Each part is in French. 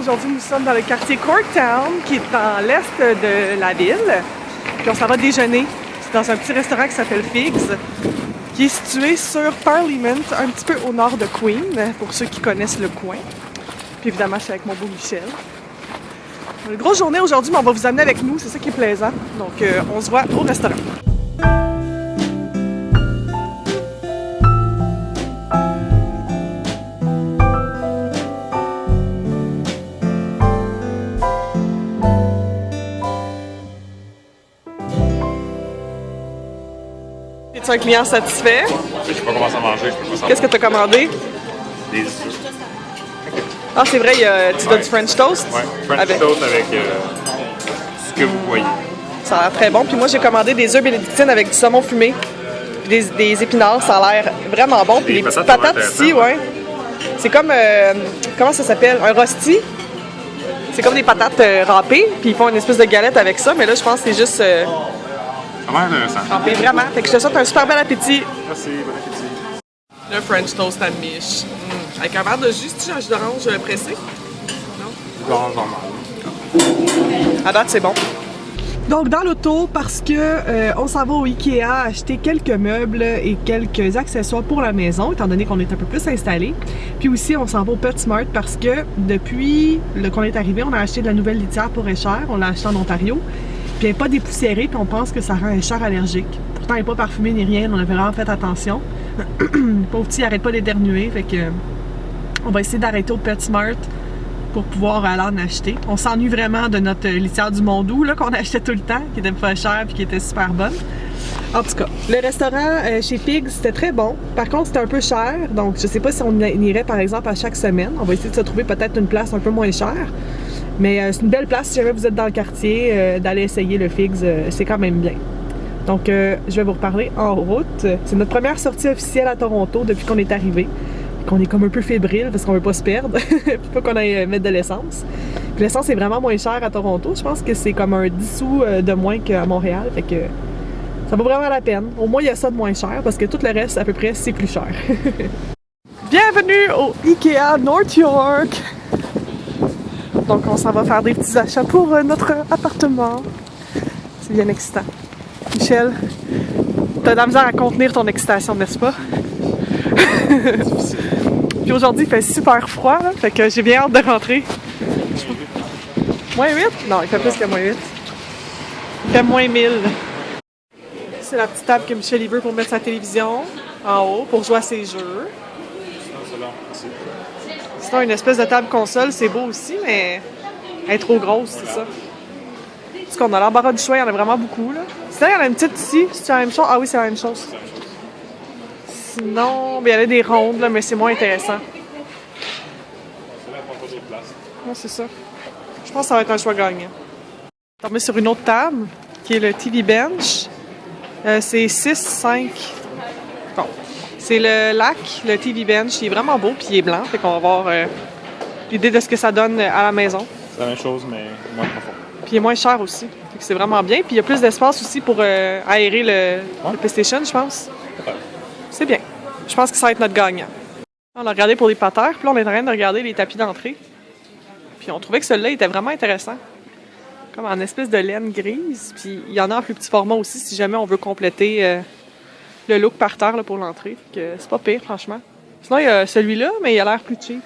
Aujourd'hui, nous sommes dans le quartier Corktown, qui est dans l'est de la ville. Puis on s'en va déjeuner. C'est dans un petit restaurant qui s'appelle Figs, qui est situé sur Parliament, un petit peu au nord de Queen, pour ceux qui connaissent le coin. Puis évidemment, je suis avec mon beau Michel. Une grosse journée aujourd'hui, mais on va vous amener avec nous, c'est ça qui est plaisant. Donc, on se voit au restaurant. Es-tu un client satisfait? Je sais pas comment ça manger, je peux pas savoir. Qu'est-ce que tu as commandé? Des œufs. Ah, c'est vrai, tu donnes du French toast? Ouais, French toast avec ce que vous voyez. Ça a l'air très bon. Puis moi, j'ai commandé des œufs bénédictines avec du saumon fumé, puis des épinards. Ça a l'air vraiment bon. Puis les petites patates ici, ouais. C'est comme, comment ça s'appelle? Un rosti. C'est comme des patates râpées, puis ils font une espèce de galette avec ça. Mais là, je pense que c'est juste Vraiment intéressant. râpé, vraiment. Fait que je te souhaite un super bel appétit. Merci, bon appétit. Le French toast à miche. Avec un verre de jus, tu un jus d'orange pressé? Non? L'orange normal. À date, c'est bon. Donc, dans l'auto, parce que on s'en va au Ikea acheter quelques meubles et quelques accessoires pour la maison, étant donné qu'on est un peu plus installé. Puis aussi, on s'en va au PetSmart parce que depuis qu'on est arrivé, on a acheté de la nouvelle litière pour Escher. On l'a acheté en Ontario. Puis elle n'est pas dépoussiérée, puis on pense que ça rend Escher allergique. Pourtant, elle n'est pas parfumée ni rien, on avait vraiment fait attention. Le pauvre petit, il arrête pas d'éternuer, fait que on va essayer d'arrêter au PetSmart pour pouvoir aller en acheter. On s'ennuie vraiment de notre litière du Mondou là, qu'on achetait tout le temps, qui était pas chère et qui était super bonne. En tout cas, le restaurant chez Figs, c'était très bon. Par contre, c'était un peu cher, donc je sais pas si on irait par exemple à chaque semaine. On va essayer de se trouver peut-être une place un peu moins chère. Mais c'est une belle place si jamais vous êtes dans le quartier, d'aller essayer le Figs, c'est quand même bien. Donc, je vais vous reparler en route. C'est notre première sortie officielle à Toronto depuis qu'on est arrivé. Qu'on est comme un peu fébrile parce qu'on veut pas se perdre, puis pas qu'on aille mettre de l'essence. Puis l'essence est vraiment moins chère à Toronto. Je pense que c'est comme un 10 sous de moins qu'à Montréal. Fait que ça vaut vraiment la peine. Au moins, il y a ça de moins cher parce que tout le reste, à peu près, c'est plus cher. Bienvenue au Ikea North York! Donc, on s'en va faire des petits achats pour notre appartement. C'est bien excitant. Michel, t'as de la misère à contenir ton excitation, n'est-ce pas? Puis aujourd'hui, il fait super froid, là, fait que j'ai bien hâte de rentrer. Moins 8? Non, il fait plus que moins 8. Il fait moins 1000. C'est la petite table que Michel il veut pour mettre sa télévision en haut, pour jouer à ses jeux. Sinon, une espèce de table console, c'est beau aussi, mais elle est trop grosse, c'est ça. Parce qu'on a l'embarras du choix, il y en a vraiment beaucoup, là. Sinon, il y en a une petite ici, c'est la même chose? Ah oui, c'est la même chose. Sinon, il y en a des rondes, là, mais c'est moins intéressant. Non, c'est ça. Je pense que ça va être un choix gagnant. On met sur une autre table, qui est le TV Bench. C'est 6-5. Bon. C'est le lac, le TV Bench. Il est vraiment beau, puis il est blanc. Fait qu'on va voir l'idée de ce que ça donne à la maison. C'est la même chose, mais moins profond. Puis il est moins cher aussi. Fait que c'est vraiment bien. Puis il y a plus d'espace aussi pour aérer le PlayStation, je pense. C'est bien. Je pense que ça va être notre gagnant. On a regardé pour les patères, puis là, on est en train de regarder les tapis d'entrée. Puis on trouvait que celui-là était vraiment intéressant. Comme en espèce de laine grise. Puis il y en a en plus petit format aussi, si jamais on veut compléter le look par terre là, pour l'entrée. Fait que c'est pas pire, franchement. Sinon, il y a celui-là, mais il a l'air plus cheap.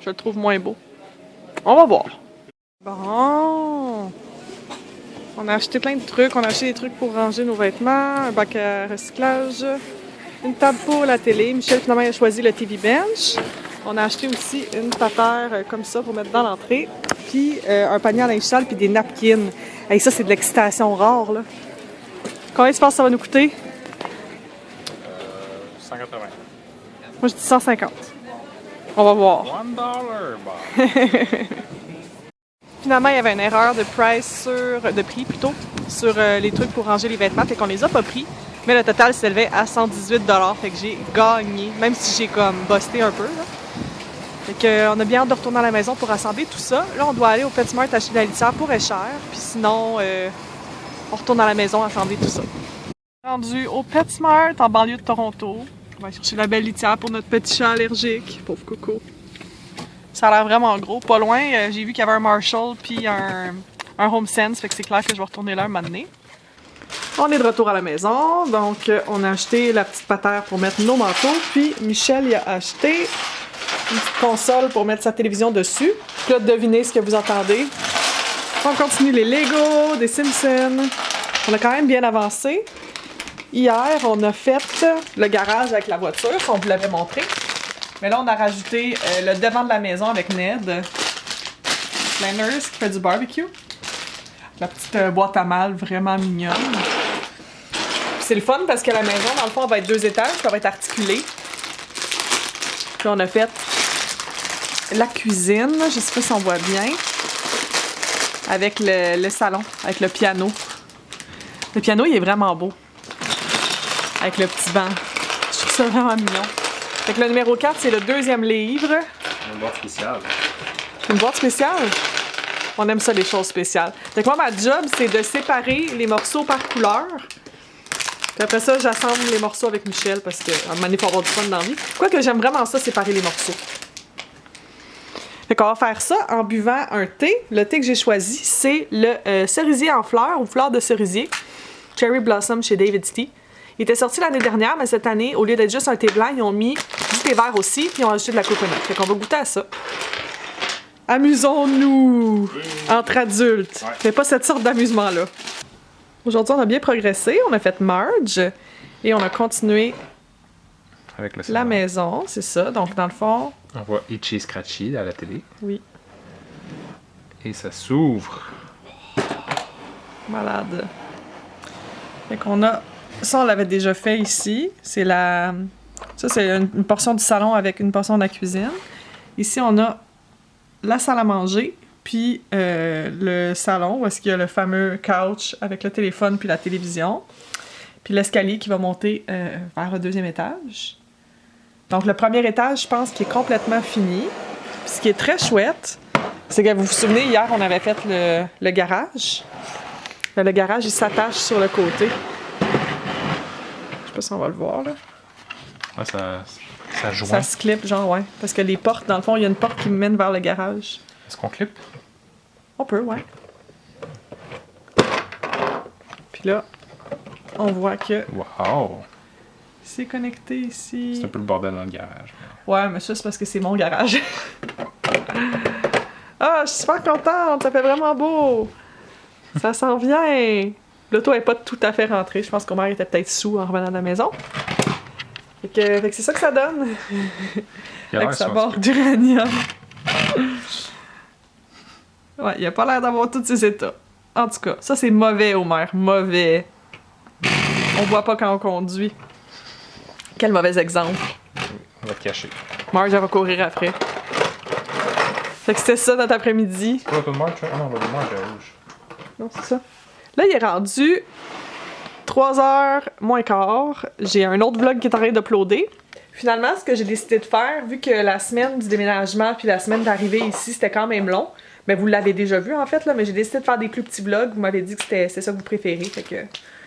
Je le trouve moins beau. On va voir. Bon. On a acheté plein de trucs. On a acheté des trucs pour ranger nos vêtements, un bac à recyclage, une table pour la télé. Michel, finalement, a choisi le TV Bench. On a acheté aussi une patère comme ça pour mettre dans l'entrée. Puis un panier à linge sale puis des napkins. Hey, ça, c'est de l'excitation rare, là. Combien tu penses que ça va nous coûter? 180. Moi, je dis 150. On va voir. $1. Finalement, il y avait une erreur de prix sur les trucs pour ranger les vêtements, fait qu'on les a pas pris. Mais le total s'élevait à 118 $, fait que j'ai gagné, même si j'ai comme busté un peu. Là. Fait que, on a bien hâte de retourner à la maison pour assembler tout ça. Là, on doit aller au PetSmart acheter de la litière pour Escher, puis sinon, on retourne à la maison assembler tout ça. Rendu au PetSmart en banlieue de Toronto. On va chercher la belle litière pour notre petit chat allergique. Pauvre coco. Ça a l'air vraiment gros. Pas loin, j'ai vu qu'il y avait un Marshall puis un HomeSense, fait que c'est clair que je vais retourner là un moment donné. On est de retour à la maison, donc on a acheté la petite patère pour mettre nos manteaux, puis Michel il a acheté une petite console pour mettre sa télévision dessus. Puis là, devinez ce que vous entendez. On continue les Lego, des Simpsons. On a quand même bien avancé. Hier, on a fait le garage avec la voiture, on vous l'avait montré. Mais là, on a rajouté le devant de la maison avec Ned. Landers qui fait du barbecue. La petite boîte à mal vraiment mignonne. C'est le fun parce que la maison, dans le fond, va être 2 étages, ça va être articulé. Puis on a fait la cuisine, je sais pas si on voit bien, avec le salon, avec le piano. Le piano, il est vraiment beau. Avec le petit banc. Je trouve ça vraiment mignon. Fait que le numéro 4, c'est le 2e livre. Une boîte spéciale. Une boîte spéciale? On aime ça, les choses spéciales. Fait que moi, ma job, c'est de séparer les morceaux par couleur. Puis après ça, j'assemble les morceaux avec Michel parce qu'à un moment donné, il faut avoir du fun dans la vie. Quoique j'aime vraiment ça, séparer les morceaux. Fait qu'on va faire ça en buvant un thé. Le thé que j'ai choisi, c'est le cerisier en fleurs ou fleurs de cerisier. Cherry Blossom chez David's Tea. Il était sorti l'année dernière, mais cette année, au lieu d'être juste un thé blanc, ils ont mis du thé vert aussi, puis ils ont ajouté de la coconut. Fait qu'on va goûter à ça. Amusons-nous entre adultes. Ouais. Mais pas cette sorte d'amusement-là. Aujourd'hui, on a bien progressé. On a fait Marge et on a continué Avec le la maison, c'est ça. Donc, dans le fond, On voit Itchy Scratchy à la télé. oui, Et ça s'ouvre. malade. Fait qu'on a... Ça, on l'avait déjà fait ici. C'est la... Ça, c'est une portion du salon avec une portion de la cuisine. Ici, on a la salle à manger, puis le salon où est-ce qu'il y a le fameux couch avec le téléphone puis la télévision. Puis l'escalier qui va monter vers le 2e étage. Donc, le 1er étage, je pense qu'il est complètement fini. Puis ce qui est très chouette, c'est que vous vous souvenez, hier, on avait fait le garage. Le garage, il s'attache sur le côté. Je sais pas si on va le voir, là. Ah, ça joint. Ça se clip, genre, ouais. Parce que les portes, dans le fond, il y a une porte qui mène vers le garage. Est-ce qu'on clip? On peut, ouais. Puis là, on voit que Wow! c'est connecté ici. C'est un peu le bordel dans le garage. Ouais, mais ça, c'est parce que c'est mon garage. Ah, je suis super contente! Ça fait vraiment beau! Ça s'en vient! L'auto n'est pas tout à fait rentrée. Je pense qu'Omer était peut-être sous en revenant de la maison. Fait que c'est ça que ça donne. Avec sa barre d'uranium. Ouais, il a pas l'air d'avoir tous ses états. En tout cas, ça c'est mauvais, Omer. Mauvais. On voit pas quand on conduit. Quel mauvais exemple. On va te cacher. Marge va courir après. Fait que c'était ça notre après-midi. C'est pas le Marge? Ah non, le Marge est rouge. Non, c'est ça. Là, il est rendu 3h moins quart. J'ai un autre vlog qui est en train d'uploader. Finalement, ce que j'ai décidé de faire, vu que la semaine du déménagement puis la semaine d'arrivée ici, c'était quand même long, mais vous l'avez déjà vu en fait, là, mais j'ai décidé de faire des plus petits vlogs. Vous m'avez dit que c'est ça que vous préférez, fait que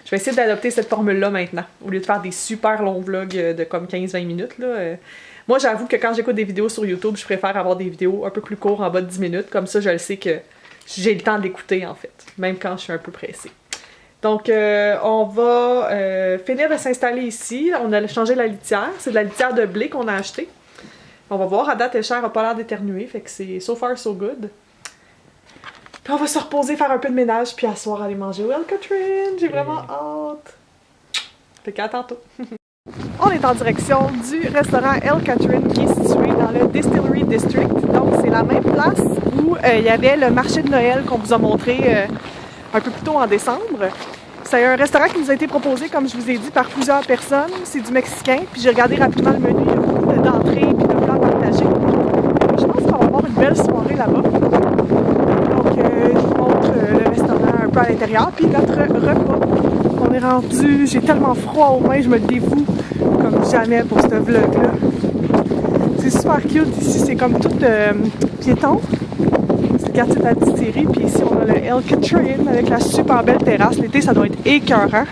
je vais essayer d'adopter cette formule-là maintenant, au lieu de faire des super longs vlogs de comme 15-20 minutes. Là. Moi, j'avoue que quand j'écoute des vidéos sur YouTube, je préfère avoir des vidéos un peu plus courtes, en bas de 10 minutes, comme ça je le sais que j'ai le temps d'écouter en fait, même quand je suis un peu pressée. Donc, on va finir de s'installer ici. On a changé la litière. C'est de la litière de blé qu'on a acheté. On va voir. À date, Escher n'a pas l'air d'éternuer. Fait que c'est so far, so good. Puis on va se reposer, faire un peu de ménage, puis à soir aller manger au El Catherine. J'ai vraiment hâte. Fait qu'à tantôt. On est en direction du restaurant El Catherine qui est situé dans le Distillery District. Donc, c'est la même place où il y avait le marché de Noël qu'on vous a montré un peu plus tôt en décembre. C'est un restaurant qui nous a été proposé, comme je vous ai dit, par plusieurs personnes. C'est du mexicain. Puis j'ai regardé rapidement le menu. Il y a beaucoup d'entrées et de plats partagés. Je pense qu'on va avoir une belle soirée là-bas. Donc, je vous montre le restaurant un peu à l'intérieur. Puis notre repas. On est rendu... J'ai tellement froid aux mains, je me dévoue comme jamais pour ce vlog-là. C'est super cute ici. C'est comme tout piéton. C'est le quartier de la distillerie, puis ici on a le El Catherine avec la super belle terrasse. L'été, ça doit être écœurant.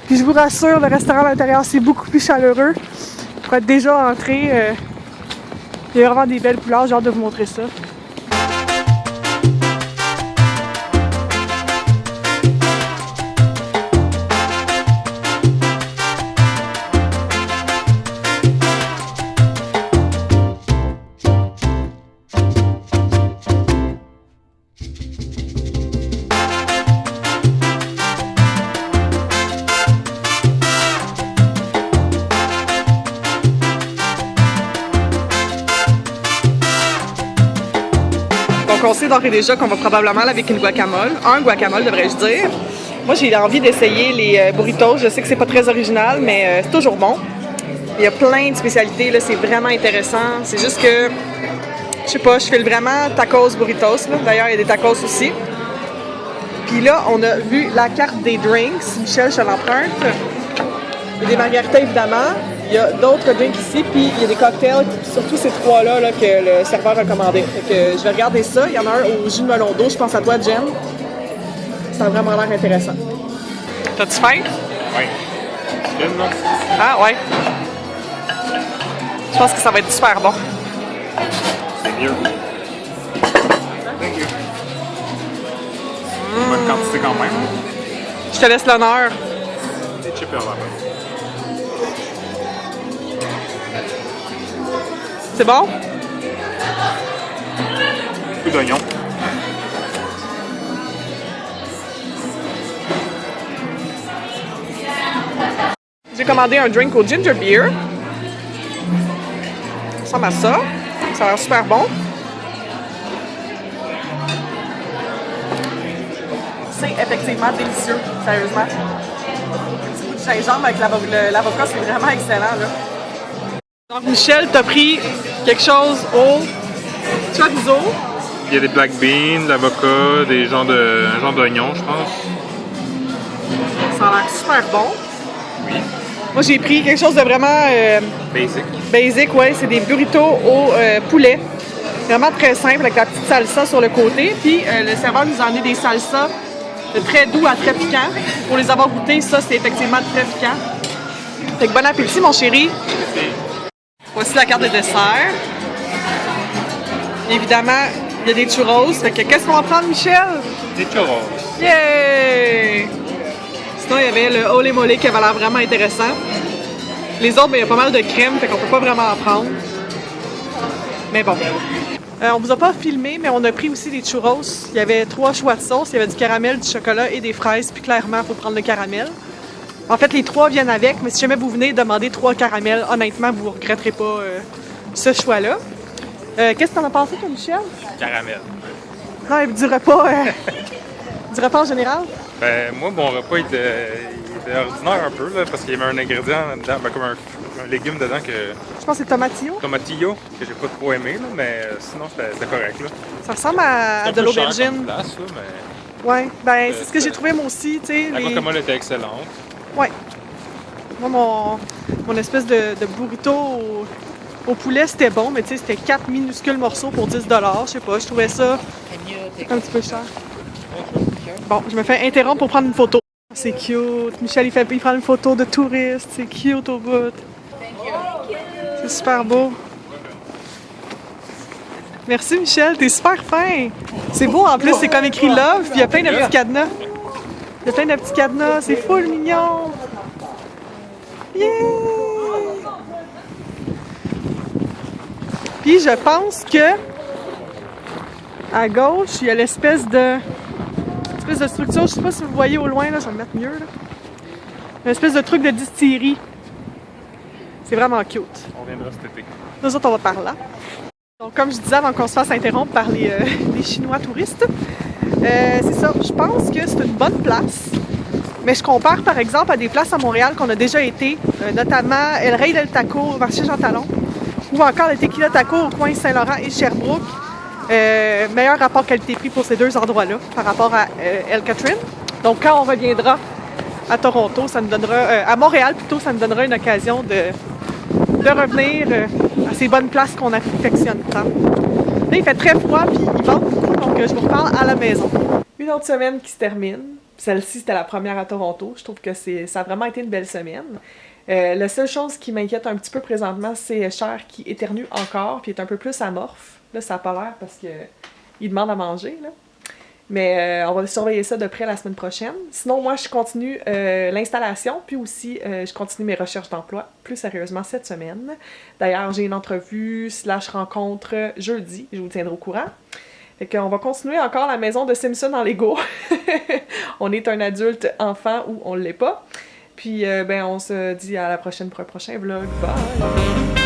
Puis je vous rassure, le restaurant à l'intérieur, c'est beaucoup plus chaleureux. Pour être déjà entré, Il y a vraiment des belles couleurs, j'ai hâte de vous montrer ça. Donc on sait d'ores et déjà qu'on va probablement aller avec une guacamole. Un guacamole, devrais-je dire. Moi, j'ai envie d'essayer les burritos. Je sais que c'est pas très original, mais c'est toujours bon. Il y a plein de spécialités, là, c'est vraiment intéressant. C'est juste que, je sais pas, je file vraiment tacos burritos. D'ailleurs, il y a des tacos aussi. Puis là, on a vu la carte des drinks. Michel, je l'emprunte. Il y a des margaritas, évidemment. Il y a d'autres drinks ici, puis il y a des cocktails, surtout ces trois-là là, que le serveur a commandé. Fait que je vais regarder ça. Il y en a un au jus de melon d'eau, je pense à toi, Jen. Ça a vraiment l'air intéressant. T'as-tu faim? Oui. Ah, ouais. Je pense que ça va être super bon. C'est mieux. Thank you. Bonne quantité quand même. Je te laisse l'honneur. C'est cheaper là. C'est bon? Beaucoup d'oignons. J'ai commandé un drink au ginger beer. Ça ressemble à ça. Ça a l'air super bon. C'est effectivement délicieux, sérieusement. Un petit goût de gingembre avec l'avocat, c'est vraiment excellent, là. Donc, Michel, t'as pris quelque chose au chorizo. Il y a des black beans, de l'avocat, un genre d'oignon, je pense. Ça a l'air super bon. Oui. Moi, j'ai pris quelque chose de vraiment Basic. basic, ouais. C'est des burritos au poulet. Vraiment très simple avec la petite salsa sur le côté. Puis le serveur nous a amené des salsas de très doux à très piquant. Pour les avoir goûtés, ça, c'est effectivement très piquant. Fait que bon appétit, mon chéri. Voici la carte de dessert. Évidemment, il y a des churros. Fait que qu'est-ce qu'on va prendre, Michel? Des churros. Yay! Sinon, il y avait le Ole Mole qui avait l'air vraiment intéressant. Les autres, il y a pas mal de crème, fait qu'on peut pas vraiment en prendre. Mais bon. On vous a pas filmé, mais on a pris aussi des churros. Il y avait 3 choix de sauce. Il y avait du caramel, du chocolat et des fraises. Puis clairement, il faut prendre le caramel. En fait, les 3 viennent avec, mais si jamais vous venez demander 3 caramels, honnêtement, vous ne regretterez pas ce choix-là. Qu'est-ce que t'en as pensé, toi, Michel? Caramel. Non, du repas, du repas en général? Ben, moi, mon repas il était ordinaire un peu, là, parce qu'il y avait un ingrédient dedans, ben, comme un légume dedans que... Je pense que c'est tomatillo. Tomatillo, que j'ai pas trop aimé, là, mais sinon, c'était correct. Là. Ça ressemble à de l'aubergine. Place, là, mais... Ouais, ben c'est ce que j'ai trouvé moi aussi, tu sais. La guacamole était excellente. Ouais. Moi, mon espèce de burrito au poulet, c'était bon, mais tu sais, c'était 4 minuscules morceaux pour 10 $. Je sais pas, je trouvais ça un petit peu cher. Bon, je me fais interrompre pour prendre une photo. C'est cute. Michel, il prend une photo de touriste. C'est cute au bout. C'est super beau. Merci, Michel. T'es super fin. C'est beau, en plus, c'est comme écrit Love, puis il y a plein de petits cadenas. Il y a plein de petits cadenas. C'est full mignon. Yeah! Puis je pense que à gauche, il y a l'espèce de structure. Je sais pas si vous voyez au loin, là, je vais me mettre mieux. Là. Une espèce de truc de distillerie. C'est vraiment cute. On viendra cet été. Nous autres, on va par là. Donc, comme je disais avant qu'on se fasse interrompre par les Chinois touristes, c'est ça. Je pense que c'est une bonne place. Mais je compare par exemple à des places à Montréal qu'on a déjà été, notamment El Rey del Taco au marché Jean Talon, ou encore le Tequila Taco au coin Saint-Laurent et Sherbrooke. Meilleur rapport qualité-prix pour ces deux endroits-là par rapport à El Catherine. Donc quand on reviendra à Toronto, ça nous donnera, à Montréal plutôt, ça nous donnera une occasion de revenir à ces bonnes places qu'on affectionne tant. Là, il fait très froid puis il vente beaucoup, donc je vous reparle à la maison. Une autre semaine qui se termine. Celle-ci, c'était la première à Toronto. Je trouve que ça a vraiment été une belle semaine. La seule chose qui m'inquiète un petit peu présentement, c'est Cher qui éternue encore, puis est un peu plus amorphe. Là, ça n'a pas l'air parce qu'il demande à manger, là. Mais on va surveiller ça de près la semaine prochaine. Sinon, moi, je continue l'installation, puis aussi, je continue mes recherches d'emploi plus sérieusement cette semaine. D'ailleurs, j'ai une entrevue / rencontre jeudi, je vous tiendrai au courant. Fait qu'on va continuer encore la maison de Simpson en Lego. On est un adulte enfant ou on l'est pas. Puis, ben, on se dit à la prochaine pour un prochain vlog. Bye!